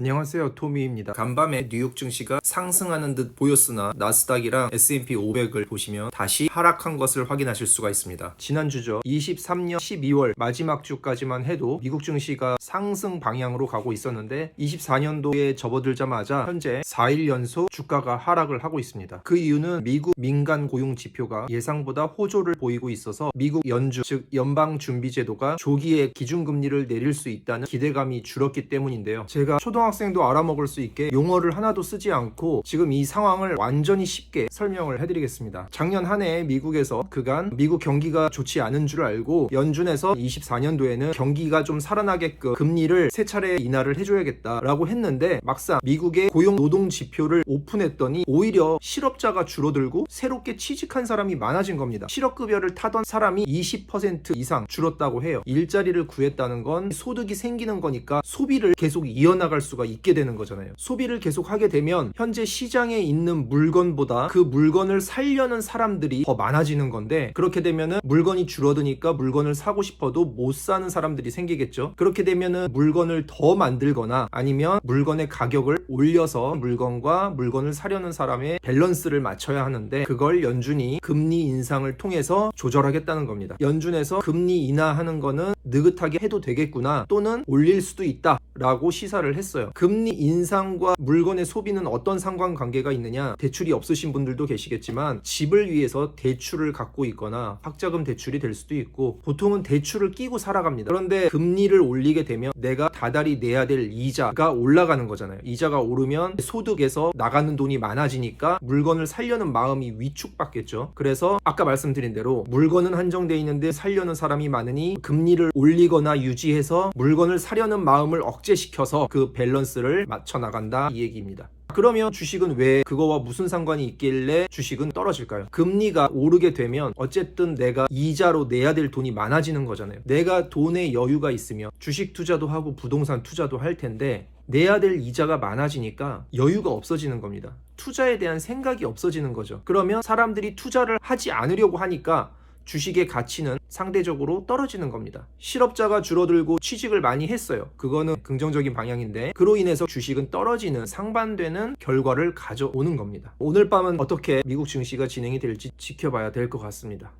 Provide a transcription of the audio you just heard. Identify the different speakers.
Speaker 1: 안녕하세요, 토미입니다. 간밤에 뉴욕 증시가 상승하는 듯 보였으나 나스닥이랑 S&P 500을 보시면 다시 하락한 것을 확인하실 수가 있습니다. 지난주죠. 23년 12월 마지막 주까지만 해도 미국 증시가 상승 방향으로 가고 있었는데 24년도에 접어들자마자 현재 4일 연속 주가가 하락을 하고 있습니다. 그 이유는 미국 민간 고용 지표가 예상보다 호조를 보이고 있어서 미국 연준, 즉 연방준비제도가 조기에 기준금리를 내릴 수 있다는 기대감이 줄었기 때문인데요. 제가 초등학생도 알아먹을 수 있게 용어를 하나도 쓰지 않고 지금 이 상황을 완전히 쉽게 설명을 해드리겠습니다. 작년 한 해 미국에서 그간 미국 경기가 좋지 않은 줄 알고 연준에서 24년도에는 경기가 좀 살아나게끔 금리를 세 차례 인하를 해줘야겠다라고 했는데 막상 미국의 고용 노동 지표를 오픈했더니 오히려 실업자가 줄어들고 새롭게 취직한 사람이 많아진 겁니다. 실업급여를 타던 사람이 20% 이상 줄었다고 해요. 일자리를 구했다는 건 소득이 생기는 거니까 소비를 계속 이어나갈 수가 있게 되는 거잖아요. 소비를 계속 하게 되면 현재 시장에 있는 물건보다 그 물건을 살려는 사람들이 더 많아지는 건데, 그렇게 되면은 물건이 줄어드니까 물건을 사고 싶어도 못 사는 사람들이 생기겠죠. 그렇게 되면은 물건을 더 만들거나 아니면 물건의 가격을 올려서 물건과 물건을 사려는 사람의 밸런스를 맞춰야 하는데, 그걸 연준이 금리 인상을 통해서 조절하겠다는 겁니다. 연준에서 금리 인하하는 거는 느긋하게 해도 되겠구나, 또는 올릴 수도 있다 라고 시사를 했어요. 금리 인상과 물건의 소비는 어떤 상관관계가 있느냐, 대출이 없으신 분들도 계시겠지만 집을 위해서 대출을 갖고 있거나 학자금 대출이 될 수도 있고 보통은 대출을 끼고 살아갑니다. 그런데 금리를 올리게 되면 내가 다달이 내야 될 이자가 올라가는 거잖아요. 이자가 오르면 소득에서 나가는 돈이 많아지니까 물건을 살려는 마음이 위축받겠죠. 그래서 아까 말씀드린 대로 물건은 한정되어 있는데 살려는 사람이 많으니 금리를 올리거나 유지해서 물건을 사려는 마음을 억제시켜서 그 밸런스를 맞춰 나간다, 이 얘기입니다. 그러면 주식은 왜 그거와 무슨 상관이 있길래 주식은 떨어질까요? 금리가 오르게 되면 어쨌든 내가 이자로 내야 될 돈이 많아지는 거잖아요. 내가 돈에 여유가 있으면 주식 투자도 하고 부동산 투자도 할 텐데 내야 될 이자가 많아지니까 여유가 없어지는 겁니다. 투자에 대한 생각이 없어지는 거죠. 그러면 사람들이 투자를 하지 않으려고 하니까 주식의 가치는 상대적으로 떨어지는 겁니다. 실업자가 줄어들고 취직을 많이 했어요. 그거는 긍정적인 방향인데 그로 인해서 주식은 떨어지는 상반되는 결과를 가져오는 겁니다. 오늘 밤은 어떻게 미국 증시가 진행이 될지 지켜봐야 될 것 같습니다.